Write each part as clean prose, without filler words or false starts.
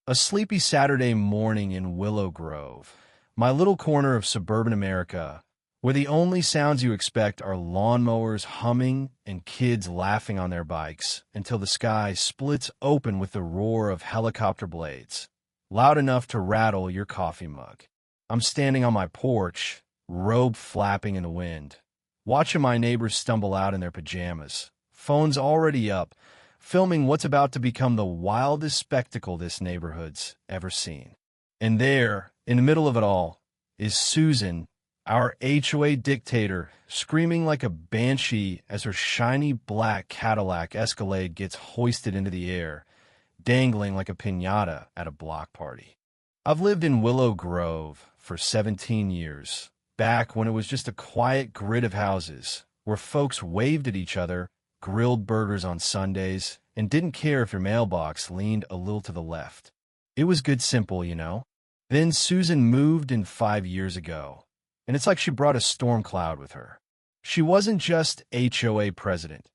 A sleepy Saturday morning in Willow Grove, my little corner of suburban America, where the only sounds you expect are lawnmowers humming and kids laughing on their bikes until the sky splits open with the roar of helicopter blades, loud enough to rattle your coffee mug. I'm standing on my porch, robe flapping in the wind, watching my neighbors stumble out in their pajamas, phones already up, filming what's about to become the wildest spectacle this neighborhood's ever seen. And there, in the middle of it all, is Susan, our HOA dictator, screaming like a banshee as her shiny black Cadillac Escalade gets hoisted into the air, dangling like a piñata at a block party. I've lived in Willow Grove for 17 years, back when it was just a quiet grid of houses where folks waved at each other, grilled burgers on Sundays, and didn't care if your mailbox leaned a little to the left. It was good simple, you know? Then Susan moved in 5 years ago, and it's like she brought a storm cloud with her. She wasn't just HOA president.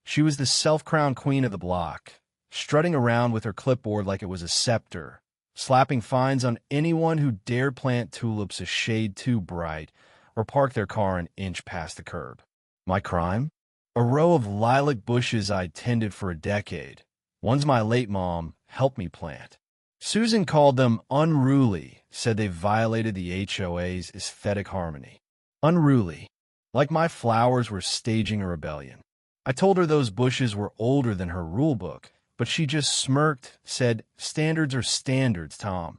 She was the self-crowned queen of the block, strutting around with her clipboard like it was a scepter, slapping fines on anyone who dared plant tulips a shade too bright or park their car an inch past the curb. My crime? A row of lilac bushes I'd tended for a decade, ones my late mom helped me plant. Susan called them unruly, said they violated the HOA's aesthetic harmony. Unruly, like my flowers were staging a rebellion. I told her those bushes were older than her rule book, but she just smirked, said, "Standards are standards, Tom,"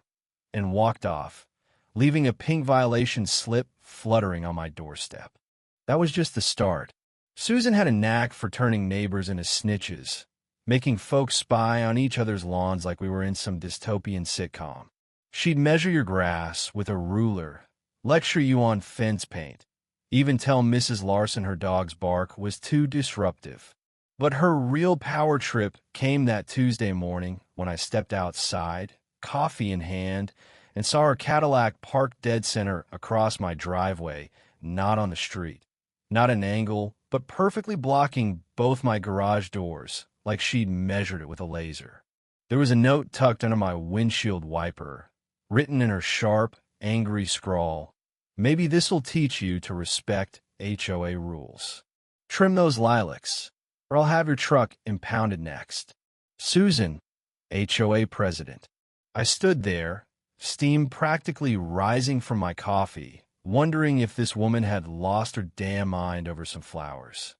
and walked off, leaving a pink violation slip fluttering on my doorstep. That was just the start. Susan had a knack for turning neighbors into snitches, making folks spy on each other's lawns like we were in some dystopian sitcom. She'd measure your grass with a ruler, lecture you on fence paint, even tell Mrs. Larson her dog's bark was too disruptive. But her real power trip came that Tuesday morning when I stepped outside, coffee in hand, and saw her Cadillac parked dead center across my driveway, not on the street. Not an angle, but perfectly blocking both my garage doors, like she'd measured it with a laser. There was a note tucked under my windshield wiper, written in her sharp, angry scrawl. "Maybe this'll teach you to respect HOA rules. Trim those lilacs, or I'll have your truck impounded next. Susan, HOA president." I stood there, steam practically rising from my coffee, wondering if this woman had lost her damn mind over some flowers.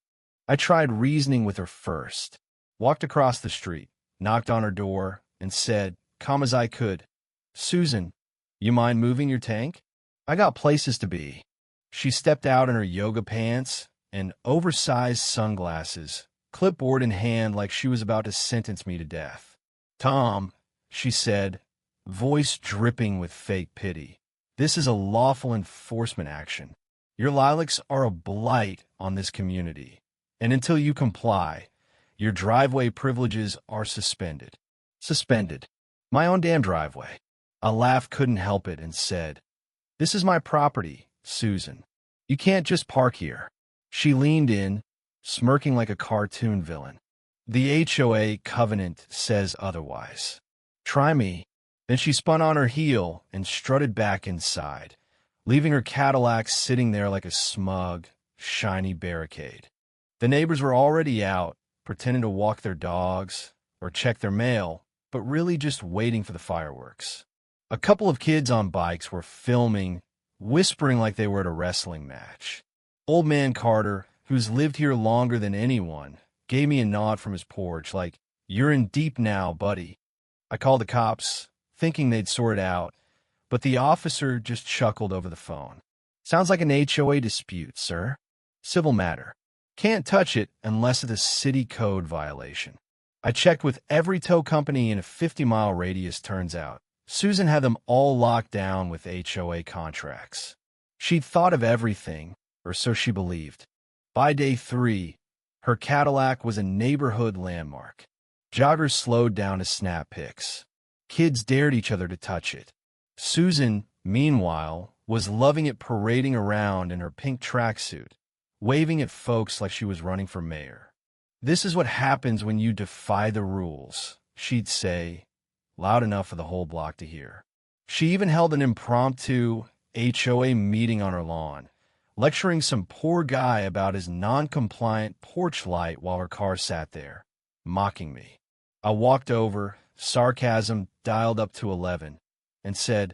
I tried reasoning with her first, walked across the street, knocked on her door, and said, calm as I could, "Susan, you mind moving your tank? I got places to be." She stepped out in her yoga pants and oversized sunglasses, clipboard in hand like she was about to sentence me to death. "Tom," she said, voice dripping with fake pity, "this is a lawful enforcement action. Your lilacs are a blight on this community, and until you comply, your driveway privileges are suspended." Suspended. My own damn driveway. A laugh couldn't help it and said, "This is my property, Susan. You can't just park here." She leaned in, smirking like a cartoon villain. "The HOA covenant says otherwise. Try me." Then she spun on her heel and strutted back inside, leaving her Cadillac sitting there like a smug, shiny barricade. The neighbors were already out, pretending to walk their dogs or check their mail, but really just waiting for the fireworks. A couple of kids on bikes were filming, whispering like they were at a wrestling match. Old man Carter, who's lived here longer than anyone, gave me a nod from his porch like, "You're in deep now, buddy." I called the cops, thinking they'd sort it out, but the officer just chuckled over the phone. "Sounds like an HOA dispute, sir. Civil matter. Can't touch it unless it's a city code violation." I checked with every tow company in a 50-mile radius, turns out. Susan had them all locked down with HOA contracts. She'd thought of everything, or so she believed. By day 3, her Cadillac was a neighborhood landmark. Joggers slowed down to snap pics. Kids dared each other to touch it. Susan, meanwhile, was loving it parading around in her pink tracksuit, waving at folks like she was running for mayor. "This is what happens when you defy the rules," she'd say, loud enough for the whole block to hear. She even held an impromptu HOA meeting on her lawn, lecturing some poor guy about his non-compliant porch light while her car sat there, mocking me. I walked over, sarcasm dialed up to 11, and said,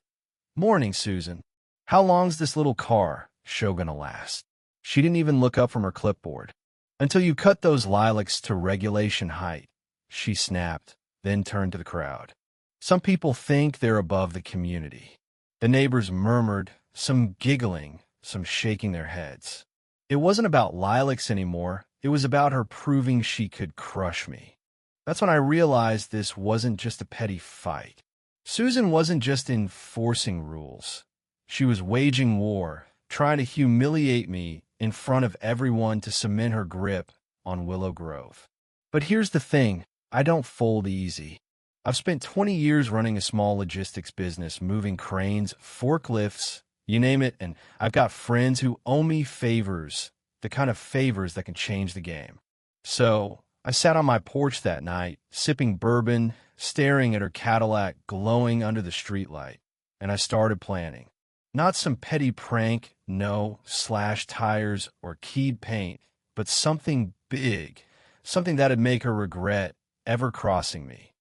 "Morning, Susan. How long's this little car show gonna last?" She didn't even look up from her clipboard. "Until you cut those lilacs to regulation height," she snapped, then turned to the crowd. Some people think they're above the community. The neighbors murmured, some giggling, some shaking their heads. It wasn't about lilacs anymore. It was about her proving she could crush me. That's when I realized this wasn't just a petty fight. Susan wasn't just enforcing rules. She was waging war, trying to humiliate me in front of everyone to cement her grip on Willow Grove. But here's the thing, I don't fold easy. I've spent 20 years running a small logistics business, moving cranes, forklifts, you name it, and I've got friends who owe me favors, the kind of favors that can change the game. So I sat on my porch that night, sipping bourbon, staring at her Cadillac glowing under the streetlight, and I started planning. Not some petty prank, no, slash tires or keyed paint, but something big, something that'd make her regret ever crossing me.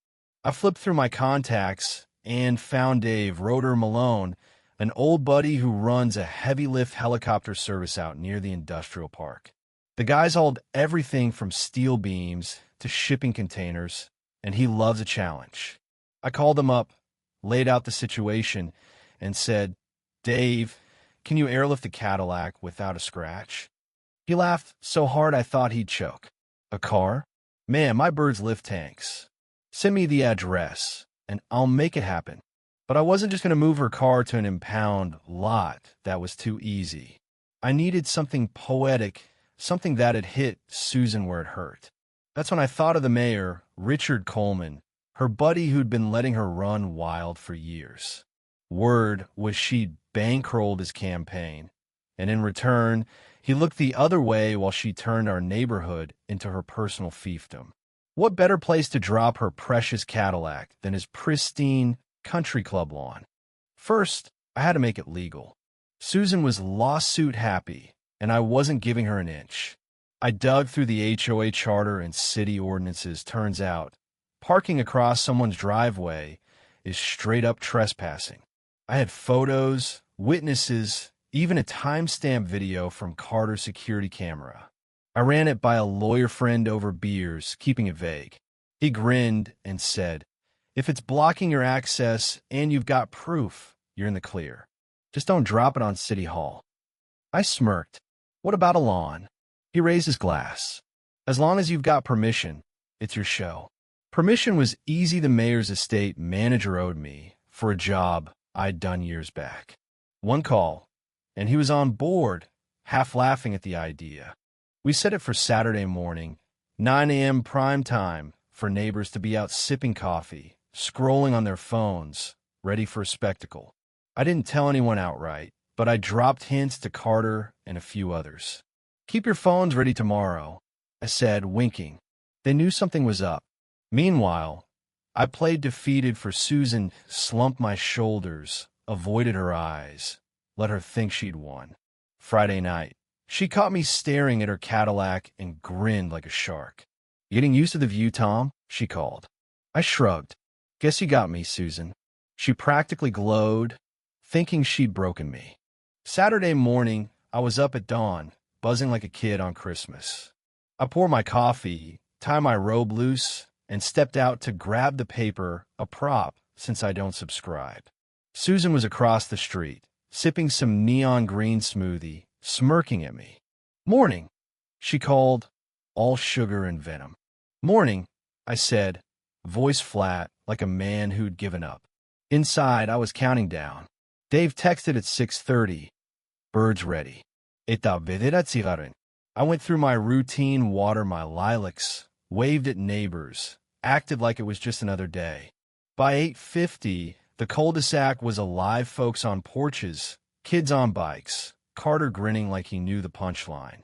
I flipped through my contacts and found Dave Roeder Malone, an old buddy who runs a heavy lift helicopter service out near the industrial park. The guy's hauled everything from steel beams to shipping containers, and he loves a challenge. I called him up, laid out the situation, and said, "Dave, can you airlift a Cadillac without a scratch?" He laughed so hard I thought he'd choke. "A car? Man, my birds lift tanks. Send me the address, and I'll make it happen." But I wasn't just going to move her car to an impound lot. That was too easy. I needed something poetic, something that had hit Susan where it hurt. That's when I thought of the mayor, Richard Coleman, her buddy who'd been letting her run wild for years. Word was she'd bankrolled his campaign, and in return, he looked the other way while she turned our neighborhood into her personal fiefdom. What better place to drop her precious Cadillac than his pristine country club lawn? First, I had to make it legal. Susan was lawsuit happy, and I wasn't giving her an inch. I dug through the HOA charter and city ordinances. Turns out, parking across someone's driveway is straight up trespassing. I had photos, witnesses, even a timestamp video from Carter's security camera. I ran it by a lawyer friend over beers, keeping it vague. He grinned and said, "If it's blocking your access and you've got proof, you're in the clear. Just don't drop it on City Hall." I smirked. "What about a lawn?" He raised his glass. "As long as you've got permission, it's your show." Permission was easy. The mayor's estate manager owed me for a job I'd done years back. One call, and he was on board, half laughing at the idea. We set it for Saturday morning, 9 a.m. prime time, for neighbors to be out sipping coffee, scrolling on their phones, ready for a spectacle. I didn't tell anyone outright, but I dropped hints to Carter and a few others. "Keep your phones ready tomorrow," I said, winking. They knew something was up. Meanwhile, I played defeated for Susan, slumped my shoulders, avoided her eyes, let her think she'd won. Friday night, she caught me staring at her Cadillac and grinned like a shark. "Getting used to the view, Tom?" she called. I shrugged. "Guess you got me, Susan." She practically glowed, thinking she'd broken me. Saturday morning, I was up at dawn, buzzing like a kid on Christmas. I poured my coffee, tied my robe loose, and stepped out to grab the paper, a prop since I don't subscribe. Susan was across the street, sipping some neon green smoothie, smirking at me. "Morning," she called, all sugar and venom. "Morning," I said, voice flat like a man who'd given up. Inside, I was counting down. Dave texted at 6:30. "Birds ready." Eta vedera cigarren. I went through my routine, water my lilacs, waved at neighbors, acted like it was just another day. By 8:50, the cul-de-sac was alive, folks on porches, kids on bikes, Carter grinning like he knew the punchline.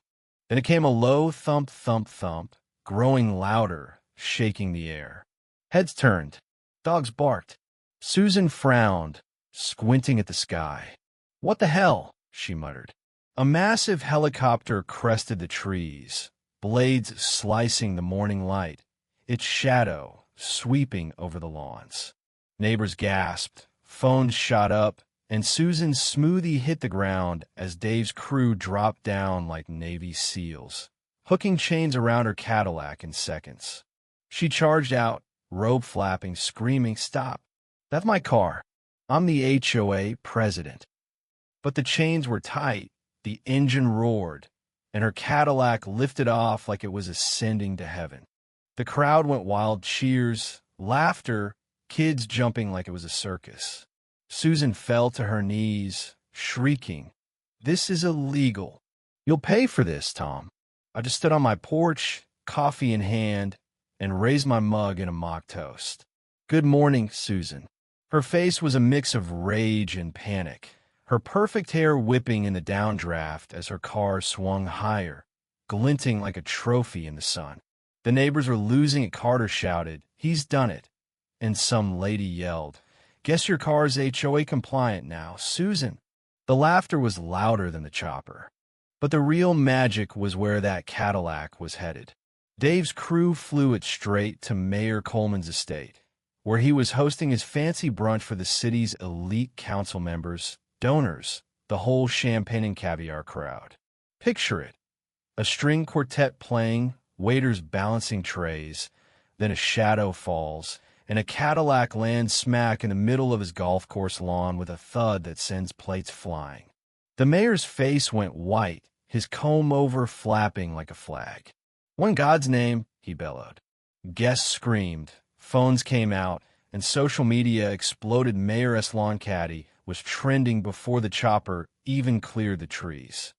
Then it came a low thump, thump, thump, growing louder, shaking the air. Heads turned. Dogs barked. Susan frowned, squinting at the sky. "What the hell?" she muttered. A massive helicopter crested the trees, blades slicing the morning light, its shadow sweeping over the lawns. Neighbors gasped, phones shot up, and Susan's smoothie hit the ground as Dave's crew dropped down like Navy SEALs, hooking chains around her Cadillac in seconds. She charged out, robe flapping, screaming, "Stop! That's my car. I'm the HOA president." But the chains were tight, the engine roared, and her Cadillac lifted off like it was ascending to heaven. The crowd went wild, cheers, laughter, kids jumping like it was a circus. Susan fell to her knees, shrieking, "This is illegal. You'll pay for this, Tom." I just stood on my porch, coffee in hand, and raised my mug in a mock toast. "Good morning, Susan." Her face was a mix of rage and panic, her perfect hair whipping in the downdraft as her car swung higher, glinting like a trophy in the sun. The neighbors were losing it. Carter shouted, "He's done it." And some lady yelled, "Guess your car's HOA compliant now, Susan." The laughter was louder than the chopper. But the real magic was where that Cadillac was headed. Dave's crew flew it straight to Mayor Coleman's estate, where he was hosting his fancy brunch for the city's elite council members, donors, the whole champagne and caviar crowd. Picture it. A string quartet playing, waiters balancing trays, then a shadow falls, and a Cadillac lands smack in the middle of his golf course lawn with a thud that sends plates flying. The mayor's face went white, his comb-over flapping like a flag. "What in God's name?" he bellowed. Guests screamed, phones came out, and social media exploded. Mayoress Lawn Caddy was trending before the chopper even cleared the trees.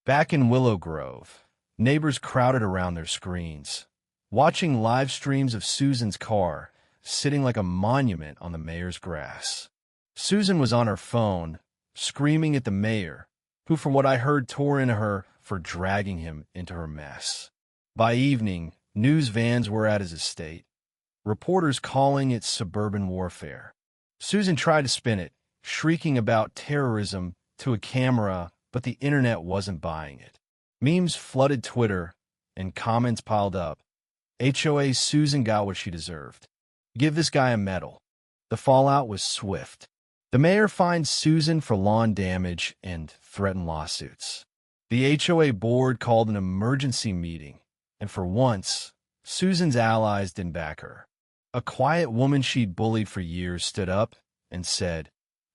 Back in Willow Grove, neighbors crowded around their screens, watching live streams of Susan's car sitting like a monument on the mayor's grass. Susan was on her phone, screaming at the mayor, who, from what I heard, tore into her for dragging him into her mess. By evening, news vans were at his estate, reporters calling it suburban warfare. Susan tried to spin it, shrieking about terrorism to a camera, but the internet wasn't buying it. Memes flooded Twitter, and comments piled up. HOA Susan got what she deserved. Give this guy a medal. The fallout was swift. The mayor fined Susan for lawn damage and threatened lawsuits. The HOA board called an emergency meeting, and for once, Susan's allies didn't back her. A quiet woman she'd bullied for years stood up and said,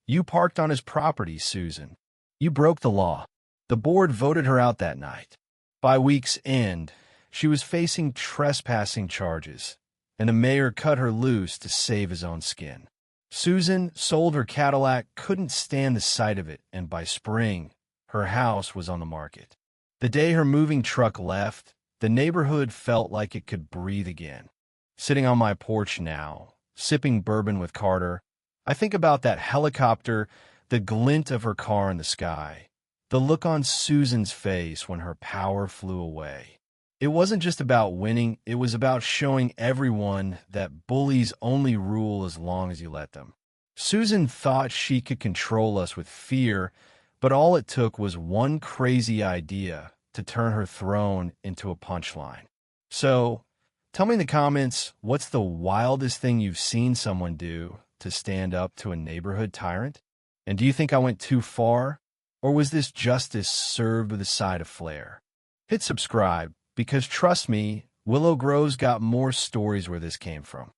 "You parked on his property, Susan. You broke the law." The board voted her out that night. By week's end, she was facing trespassing charges, and the mayor cut her loose to save his own skin. Susan sold her Cadillac, couldn't stand the sight of it, and by spring, her house was on the market. The day her moving truck left, the neighborhood felt like it could breathe again. Sitting on my porch now, sipping bourbon with Carter, I think about that helicopter, the glint of her car in the sky, the look on Susan's face when her power flew away. It wasn't just about winning, it was about showing everyone that bullies only rule as long as you let them. Susan thought she could control us with fear, but all it took was one crazy idea to turn her throne into a punchline. So, tell me in the comments, what's the wildest thing you've seen someone do to stand up to a neighborhood tyrant? And do you think I went too far? Or was this justice served with a side of flair? Hit subscribe, because trust me, Willow Grove's got more stories where this came from.